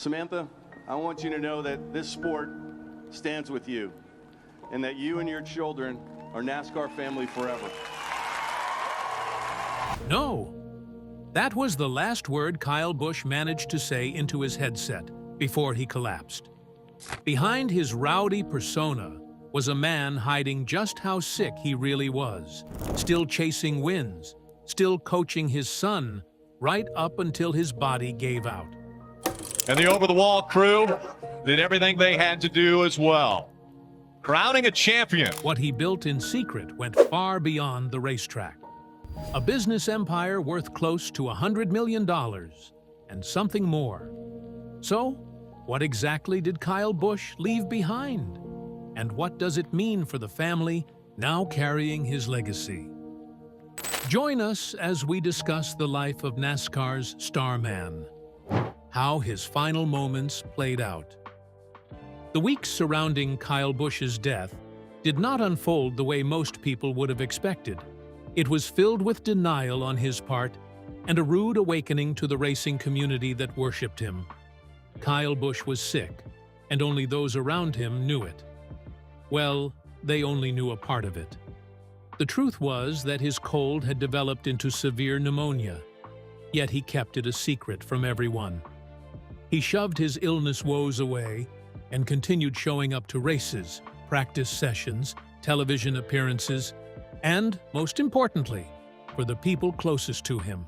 Samantha, I want you to know that this sport stands with you and that you and your children are NASCAR family forever. No. That was the last word Kyle Busch managed to say into his headset before he collapsed. Behind his rowdy persona was a man hiding just how sick he really was, still chasing wins, still coaching his son, right up until his body gave out. And the over-the-wall crew did everything they had to do as well. Crowning a champion. What he built in secret went far beyond the racetrack. A business empire worth close to $100 million and something more. So, what exactly did Kyle Busch leave behind? And what does it mean for the family now carrying his legacy? Join us as we discuss the life of NASCAR's starman, how his final moments played out. The weeks surrounding Kyle Busch's death did not unfold the way most people would have expected. It was filled with denial on his part and a rude awakening to the racing community that worshipped him. Kyle Busch was sick, and only those around him knew it. Well, they only knew a part of it. The truth was that his cold had developed into severe pneumonia, yet he kept it a secret from everyone. He shoved his illness woes away and continued showing up to races, practice sessions, television appearances, and, most importantly, for the people closest to him.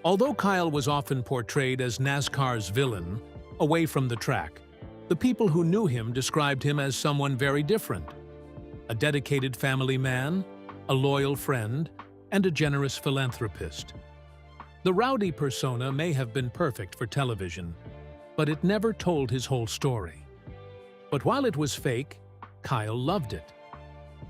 Although Kyle was often portrayed as NASCAR's villain, away from the track, the people who knew him described him as someone very different. A dedicated family man, a loyal friend, and a generous philanthropist. The rowdy persona may have been perfect for television, but it never told his whole story. But while it was fake, Kyle loved it.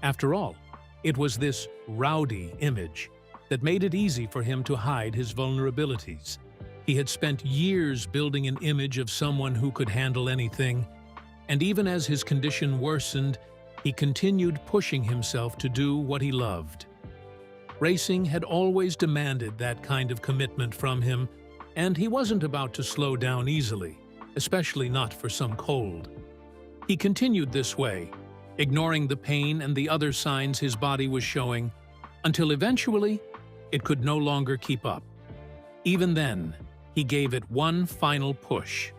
After all, it was this rowdy image that made it easy for him to hide his vulnerabilities. He had spent years building an image of someone who could handle anything, and even as his condition worsened, he continued pushing himself to do what he loved. Racing had always demanded that kind of commitment from him, and he wasn't about to slow down easily, especially not for some cold. He continued this way, ignoring the pain and the other signs his body was showing, until eventually it could no longer keep up. Even then, he gave it one final push,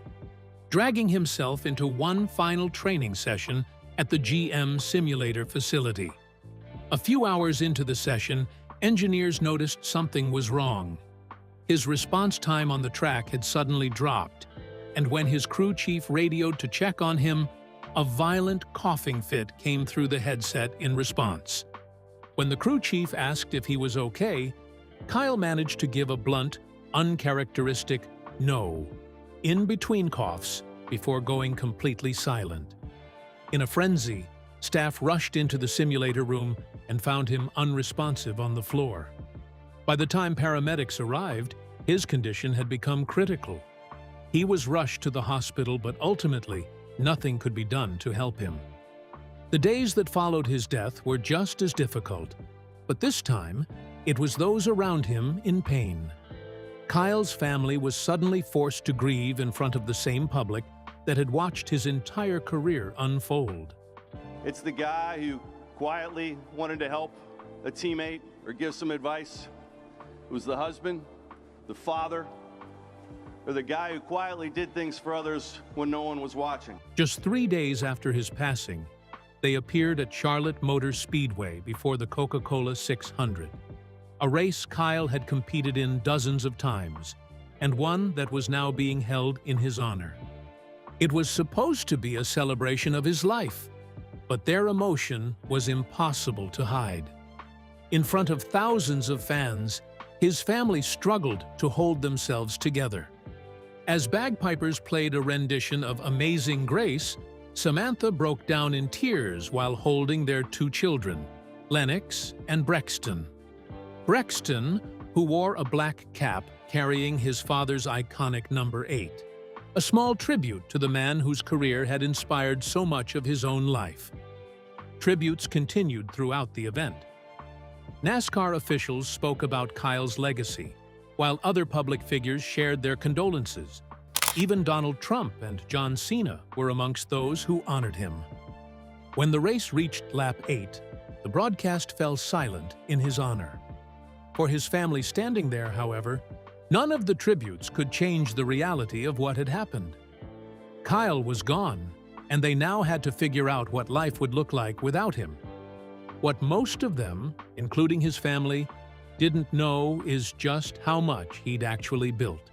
dragging himself into one final training session at the GM simulator facility. A few hours into the session, engineers noticed something was wrong. His response time on the track had suddenly dropped, and when his crew chief radioed to check on him, a violent coughing fit came through the headset in response. When the crew chief asked if he was okay, Kyle managed to give a blunt, uncharacteristic no, in between coughs, before going completely silent. In a frenzy, staff rushed into the simulator room and found him unresponsive on the floor. By the time paramedics arrived, his condition had become critical. He was rushed to the hospital, but ultimately, nothing could be done to help him. The days that followed his death were just as difficult, but this time, it was those around him in pain. Kyle's family was suddenly forced to grieve in front of the same public that had watched his entire career unfold. It's the guy who quietly wanted to help a teammate or give some advice. It was the husband, the father, or the guy who quietly did things for others when no one was watching. Just 3 days after his passing, they appeared at Charlotte Motor Speedway before the Coca-Cola 600, a race Kyle had competed in dozens of times, and one that was now being held in his honor. It was supposed to be a celebration of his life, but their emotion was impossible to hide. In front of thousands of fans, his family struggled to hold themselves together. As bagpipers played a rendition of Amazing Grace, Samantha broke down in tears while holding their 2 children, Lennox and Brexton. Brexton, who wore a black cap carrying his father's iconic number 8, a small tribute to the man whose career had inspired so much of his own life. Tributes continued throughout the event. NASCAR officials spoke about Kyle's legacy, while other public figures shared their condolences. Even Donald Trump and John Cena were amongst those who honored him. When the race reached lap 8, the broadcast fell silent in his honor. For his family standing there, however, none of the tributes could change the reality of what had happened. Kyle was gone, and they now had to figure out what life would look like without him. What most of them, including his family, didn't know is just how much he'd actually built.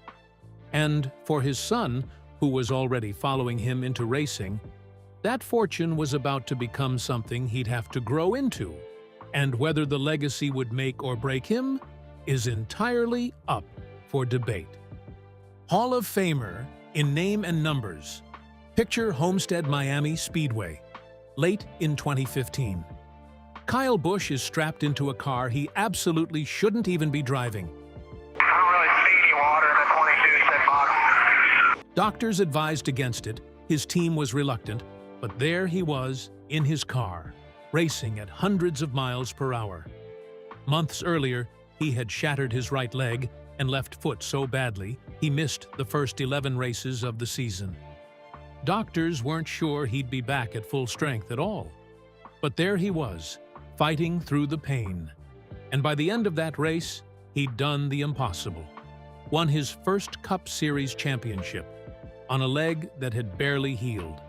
And for his son, who was already following him into racing, that fortune was about to become something he'd have to grow into, and whether the legacy would make or break him is entirely up for debate. Hall of Famer in name and numbers. Picture Homestead Miami Speedway, late in 2015. Kyle Busch is strapped into a car he absolutely shouldn't even be driving. I don't really see any water in the 22 set box. Doctors advised against it, his team was reluctant, but there he was, in his car, racing at hundreds of miles per hour. Months earlier, he had shattered his right leg and left foot so badly he missed the first 11 races of the season. Doctors weren't sure he'd be back at full strength at all. But there he was, fighting through the pain. And by the end of that race, he'd done the impossible. Won his first Cup Series championship on a leg that had barely healed.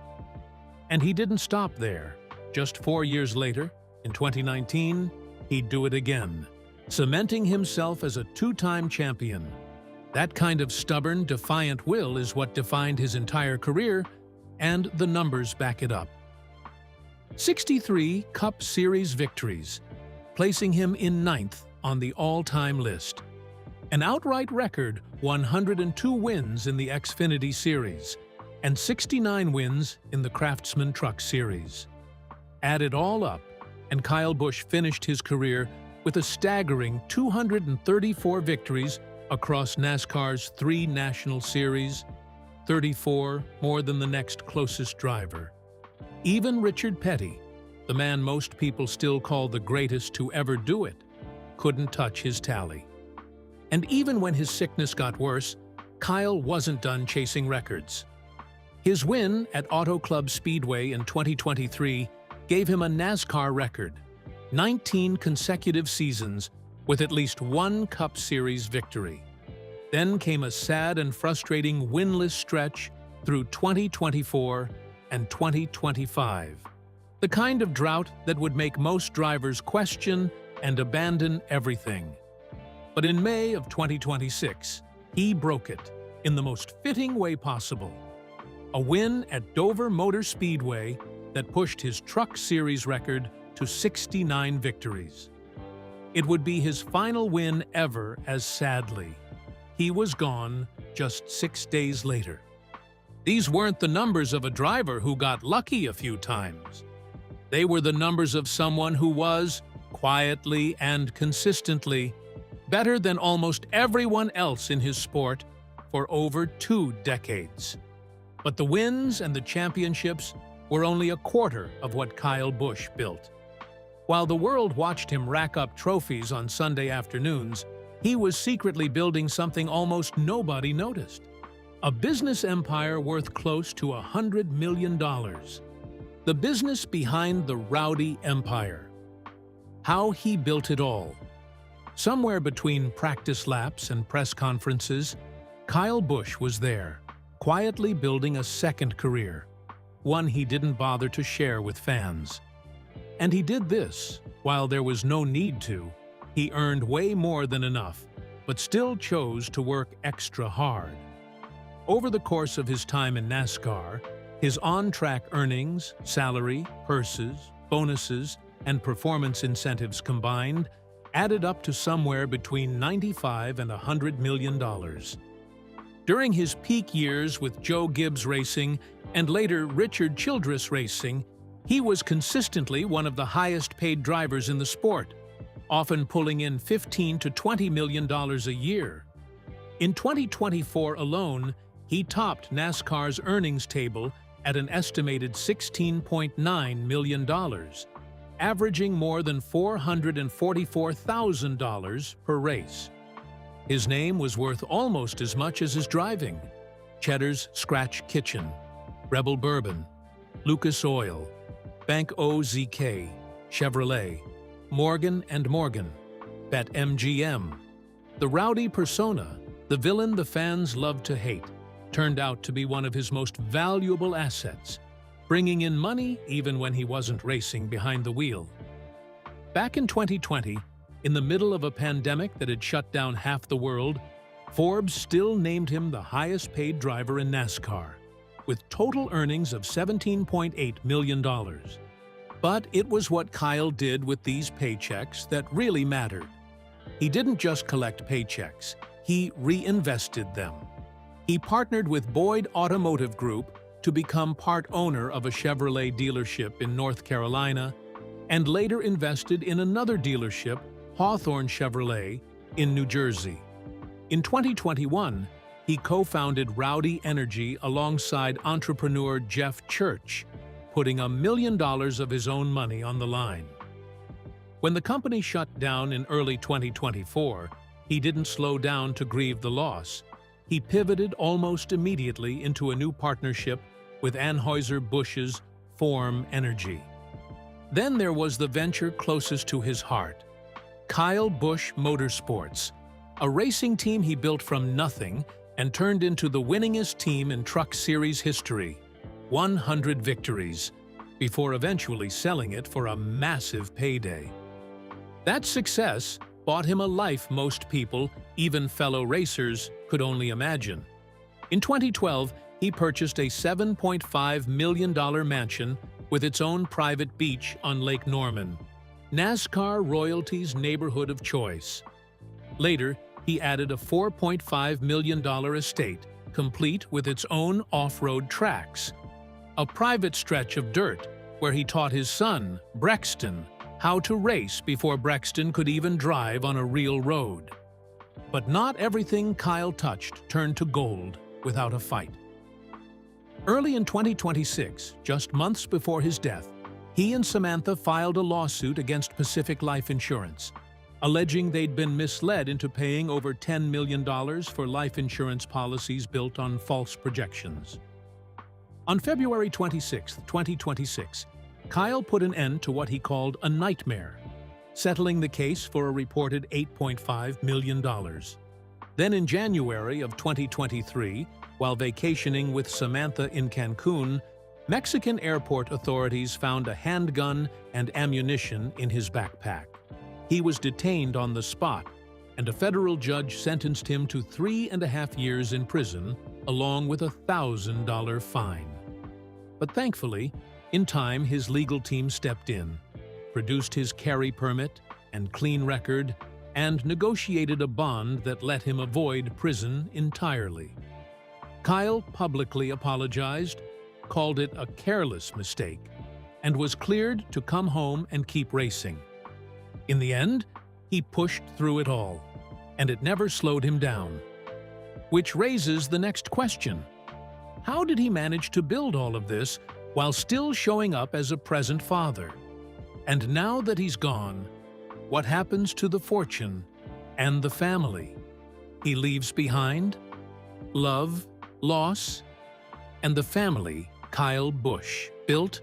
And he didn't stop there. Just 4 years later, in 2019, he'd do it again, cementing himself as a two-time champion. That kind of stubborn, defiant will is what defined his entire career, and the numbers back it up. 63 Cup Series victories, placing him in 9th on the all-time list. An outright record 102 wins in the Xfinity Series and 69 wins in the Craftsman Truck Series. Add it all up, and Kyle Busch finished his career with a staggering 234 victories across NASCAR's 3 National Series, 34 more than the next closest driver. Even Richard Petty, the man most people still call the greatest to ever do it, couldn't touch his tally. And even when his sickness got worse, Kyle wasn't done chasing records. His win at Auto Club Speedway in 2023 gave him a NASCAR record, 19 consecutive seasons with at least one Cup Series victory. Then came a sad and frustrating winless stretch through 2024 and 2025. The kind of drought that would make most drivers question and abandon everything. But in May of 2026, he broke it in the most fitting way possible. A win at Dover Motor Speedway that pushed his Truck Series record to 69 victories. It would be his final win ever, as sadly, he was gone just 6 days later. These weren't the numbers of a driver who got lucky a few times. They were the numbers of someone who was, quietly and consistently, better than almost everyone else in his sport for over 2 decades. But the wins and the championships were only a quarter of what Kyle Busch built. While the world watched him rack up trophies on Sunday afternoons, he was secretly building something almost nobody noticed. A business empire worth close to $100 million. The business behind the Rowdy Empire. How he built it all. Somewhere between practice laps and press conferences, Kyle Busch was there, quietly building a second career, one he didn't bother to share with fans. And he did this while there was no need to. He earned way more than enough, but still chose to work extra hard. Over the course of his time in NASCAR, his on-track earnings, salary, purses, bonuses, and performance incentives combined added up to somewhere between $95 and $100 million. During his peak years with Joe Gibbs Racing and later Richard Childress Racing, he was consistently one of the highest-paid drivers in the sport, often pulling in $15 to $20 million a year. In 2024 alone, he topped NASCAR's earnings table at an estimated $16.9 million, averaging more than $444,000 per race. His name was worth almost as much as his driving. Cheddar's Scratch Kitchen, Rebel Bourbon, Lucas Oil, Bank OZK, Chevrolet, Morgan & Morgan, BetMGM. The rowdy persona, the villain the fans loved to hate, turned out to be one of his most valuable assets, bringing in money even when he wasn't racing behind the wheel. Back in 2020, in the middle of a pandemic that had shut down half the world, Forbes still named him the highest-paid driver in NASCAR, with total earnings of $17.8 million. But it was what Kyle did with these paychecks that really mattered. He didn't just collect paychecks, he reinvested them. He partnered with Boyd Automotive Group to become part owner of a Chevrolet dealership in North Carolina, and later invested in another dealership, Hawthorne Chevrolet, in New Jersey. In 2021, he co-founded Rowdy Energy alongside entrepreneur Jeff Church, putting $1 million of his own money on the line. When the company shut down in early 2024, he didn't slow down to grieve the loss. He pivoted almost immediately into a new partnership with Anheuser-Busch's Form Energy. Then there was the venture closest to his heart, Kyle Busch Motorsports, a racing team he built from nothing and turned into the winningest team in Truck Series history, 100 victories, before eventually selling it for a massive payday. That success bought him a life most people, even fellow racers, could only imagine. In 2012, he purchased a $7.5 million mansion with its own private beach on Lake Norman, NASCAR royalty's neighborhood of choice. Later, he added a $4.5 million estate, complete with its own off-road tracks, a private stretch of dirt where he taught his son, Brexton, how to race before Brexton could even drive on a real road. But not everything Kyle touched turned to gold without a fight. Early in 2026, just months before his death, he and Samantha filed a lawsuit against Pacific Life Insurance, alleging they'd been misled into paying over $10 million for life insurance policies built on false projections. On February 26, 2026, Kyle put an end to what he called a nightmare, settling the case for a reported $8.5 million. Then in January of 2023, while vacationing with Samantha in Cancun, Mexican airport authorities found a handgun and ammunition in his backpack. He was detained on the spot, and a federal judge sentenced him to 3.5 years in prison, along with a $1,000 fine. But thankfully, in time his legal team stepped in, produced his carry permit and clean record, and negotiated a bond that let him avoid prison entirely. Kyle publicly apologized, called it a careless mistake, and was cleared to come home and keep racing. In the end, he pushed through it all, and it never slowed him down. Which raises the next question. How did he manage to build all of this while still showing up as a present father? And now that he's gone, what happens to the fortune and the family he leaves behind? Love, loss, and the family Kyle Busch built?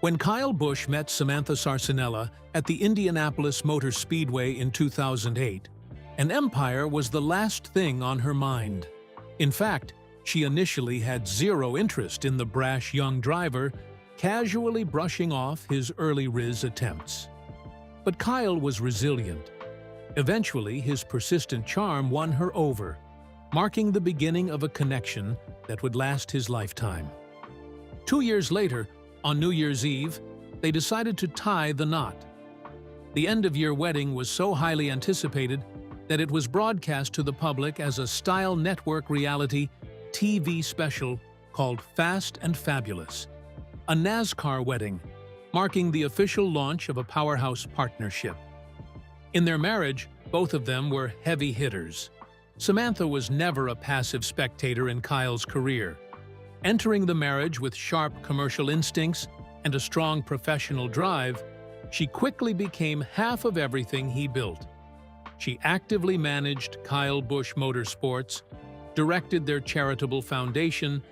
When Kyle Busch met Samantha Sarsanella at the Indianapolis Motor Speedway in 2008, an Empire was the last thing on her mind. In fact, she initially had zero interest in the brash young driver, casually brushing off his early Riz attempts. But Kyle was resilient. Eventually, his persistent charm won her over, marking the beginning of a connection that would last his lifetime. 2 years later, on New Year's Eve, they decided to tie the knot. The end-of-year wedding was so highly anticipated that it was broadcast to the public as a Style Network reality TV special called Fast and Fabulous, a NASCAR wedding, marking the official launch of a powerhouse partnership. In their marriage, both of them were heavy hitters. Samantha was never a passive spectator in Kyle's career. Entering the marriage with sharp commercial instincts and a strong professional drive, she quickly became half of everything he built. She actively managed Kyle Busch Motorsports, directed their charitable foundation,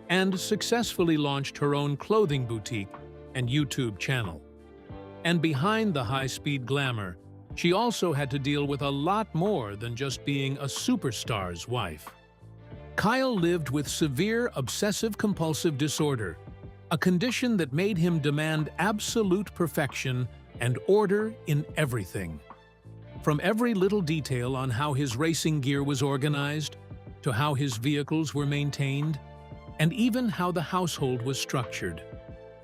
and successfully launched her own clothing boutique and YouTube channel. And behind the high-speed glamour, she also had to deal with a lot more than just being a superstar's wife. Kyle lived with severe obsessive-compulsive disorder, a condition that made him demand absolute perfection and order in everything. From every little detail on how his racing gear was organized, to how his vehicles were maintained, and even how the household was structured.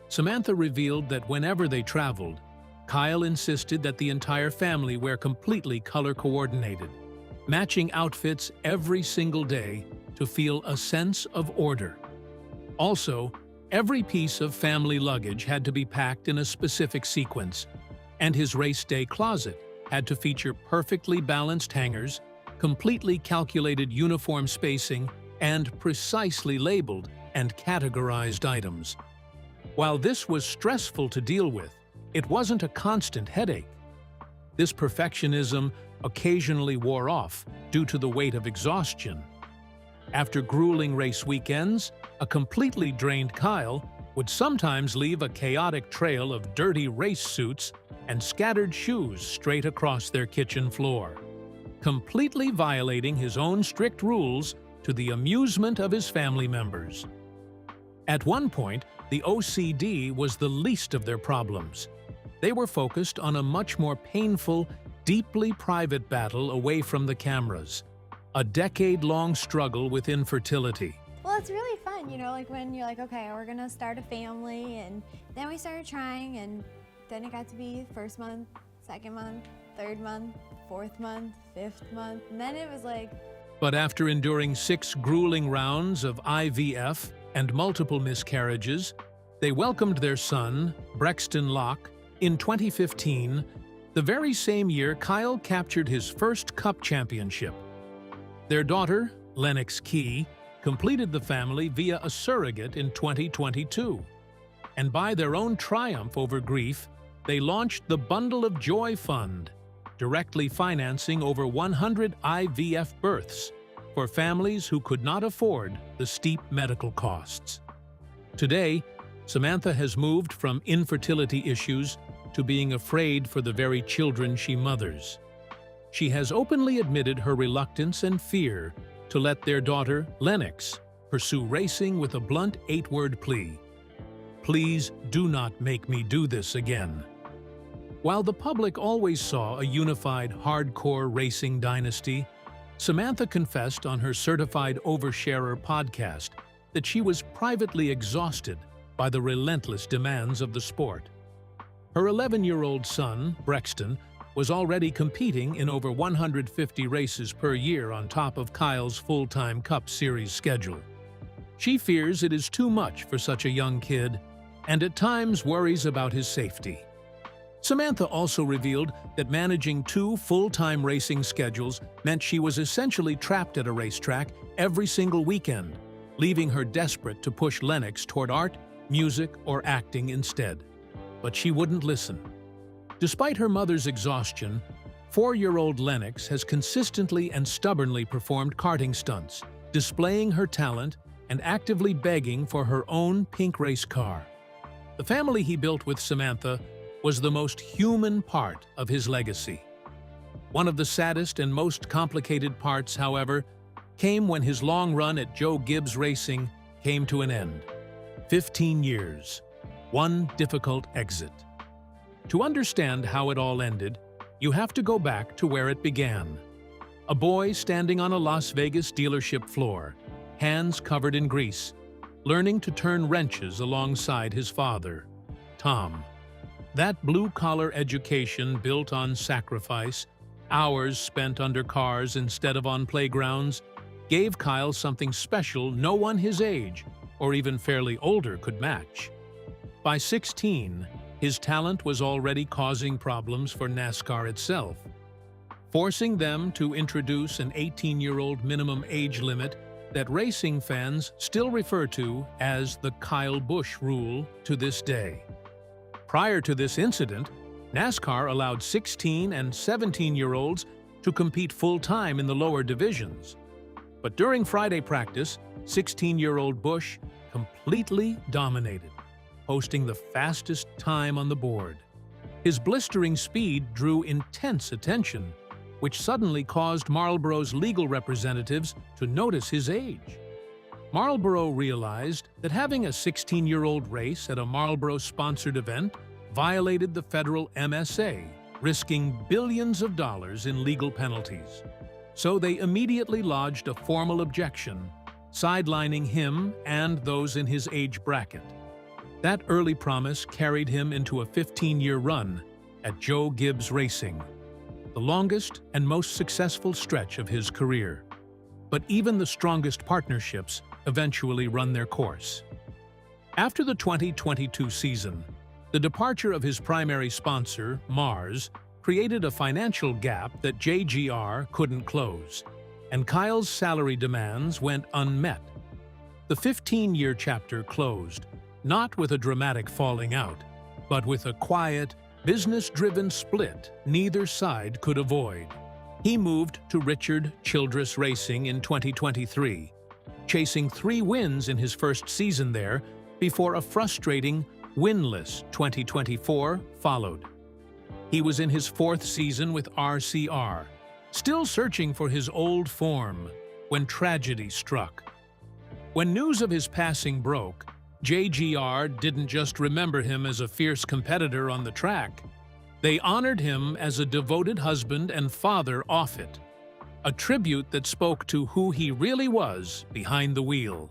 Samantha revealed that whenever they traveled, Kyle insisted that the entire family wear completely color-coordinated, matching outfits every single day to feel a sense of order. Also, every piece of family luggage had to be packed in a specific sequence, and his race day closet had to feature perfectly balanced hangers, completely calculated uniform spacing, and precisely labeled and categorized items. While this was stressful to deal with, it wasn't a constant headache. This perfectionism occasionally wore off due to the weight of exhaustion. After grueling race weekends, a completely drained Kyle would sometimes leave a chaotic trail of dirty race suits and scattered shoes straight across their kitchen floor, completely violating his own strict rules to the amusement of his family members. At one point, the OCD was the least of their problems. They were focused on a much more painful, deeply private battle away from the cameras, a decade-long struggle with infertility. Well, it's really fun, you know, like when you're like, okay, we're gonna start a family, and then we started trying, and then it got to be first month, second month, third month, fourth month, fifth month, and then it was like... But after enduring 6 grueling rounds of IVF and multiple miscarriages, they welcomed their son, Brexton Locke, in 2015, the very same year Kyle captured his first Cup championship. Their daughter, Lennox Key, completed the family via a surrogate in 2022. And by their own triumph over grief, they launched the Bundle of Joy Fund, directly financing over 100 IVF births for families who could not afford the steep medical costs. Today, Samantha has moved from infertility issues to being afraid for the very children she mothers. She has openly admitted her reluctance and fear to let their daughter, Lennox, pursue racing with a blunt 8-word plea: "Please do not make me do this again." While the public always saw a unified, hardcore racing dynasty, Samantha confessed on her Certified Oversharer podcast that she was privately exhausted by the relentless demands of the sport. Her 11-year-old son, Brexton, was already competing in over 150 races per year on top of Kyle's full-time Cup Series schedule. She fears it is too much for such a young kid, and at times worries about his safety. Samantha also revealed that managing 2 full-time racing schedules meant she was essentially trapped at a racetrack every single weekend, leaving her desperate to push Lennox toward art, music, or acting instead. But she wouldn't listen. Despite her mother's exhaustion, 4-year-old Lennox has consistently and stubbornly performed karting stunts, displaying her talent and actively begging for her own pink race car. The family he built with Samantha was the most human part of his legacy. One of the saddest and most complicated parts, however, came when his long run at Joe Gibbs Racing came to an end. 15 years, one difficult exit. To understand how it all ended, you have to go back to where it began. A boy standing on a Las Vegas dealership floor, hands covered in grease, learning to turn wrenches alongside his father, Tom. That blue-collar education built on sacrifice, hours spent under cars instead of on playgrounds, gave Kyle something special no one his age, or even fairly older, could match. By 16, his talent was already causing problems for NASCAR itself, forcing them to introduce an 18-year-old minimum age limit that racing fans still refer to as the Kyle Busch rule to this day. Prior to this incident, NASCAR allowed 16 and 17-year-olds to compete full-time in the lower divisions. But during Friday practice, 16-year-old Busch completely dominated, posting the fastest time on the board. His blistering speed drew intense attention, which suddenly caused Marlboro's legal representatives to notice his age. Marlboro realized that having a 16-year-old race at a Marlboro-sponsored event violated the federal MSA, risking billions of dollars in legal penalties. So they immediately lodged a formal objection, sidelining him and those in his age bracket. That early promise carried him into a 15-year run at Joe Gibbs Racing, the longest and most successful stretch of his career. But even the strongest partnerships eventually run their course. After the 2022 season, the departure of his primary sponsor, Mars, created a financial gap that JGR couldn't close, and Kyle's salary demands went unmet. The 15-year chapter closed, not with a dramatic falling out, but with a quiet, business-driven split neither side could avoid. He moved to Richard Childress Racing in 2023, chasing 3 wins in his first season there before a frustrating, winless 2024 followed. He was in his 4th season with RCR, still searching for his old form, when tragedy struck. When news of his passing broke, JGR didn't just remember him as a fierce competitor on the track. They honored him as a devoted husband and father off it, a tribute that spoke to who he really was behind the wheel.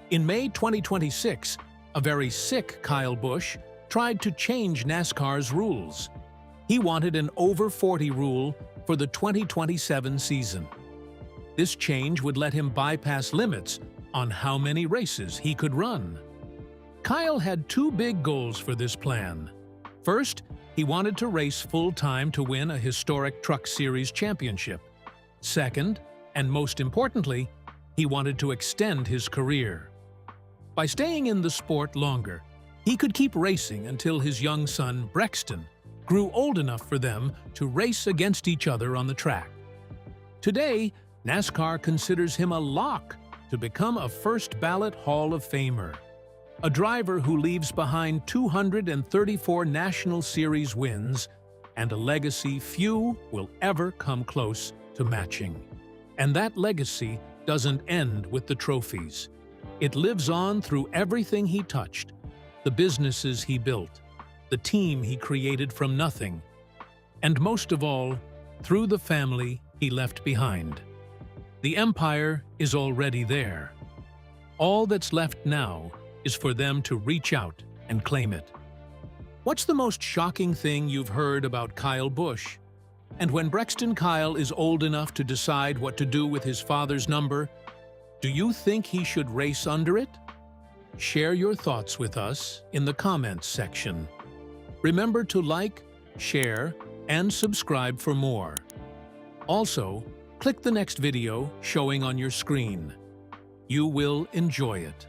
In May 2026, a very sick Kyle Busch tried to change NASCAR's rules. He wanted an over 40 rule for the 2027 season. This change would let him bypass limits on how many races he could run. Kyle had 2 big goals for this plan. First, he wanted to race full-time to win a historic Truck Series championship. Second, and most importantly, he wanted to extend his career. By staying in the sport longer, he could keep racing until his young son, Brexton, grew old enough for them to race against each other on the track. Today, NASCAR considers him a lock to become a first-ballot Hall of Famer, a driver who leaves behind 234 National Series wins and a legacy few will ever come close to matching. And that legacy doesn't end with the trophies. It lives on through everything he touched, the businesses he built, the team he created from nothing, and most of all, through the family he left behind. The empire is already there. All that's left now is for them to reach out and claim it. What's the most shocking thing you've heard about Kyle Busch? And when Brexton Kyle is old enough to decide what to do with his father's number, do you think he should race under it? Share your thoughts with us in the comments section. Remember to like, share, and subscribe for more. Also, click the next video showing on your screen. You will enjoy it.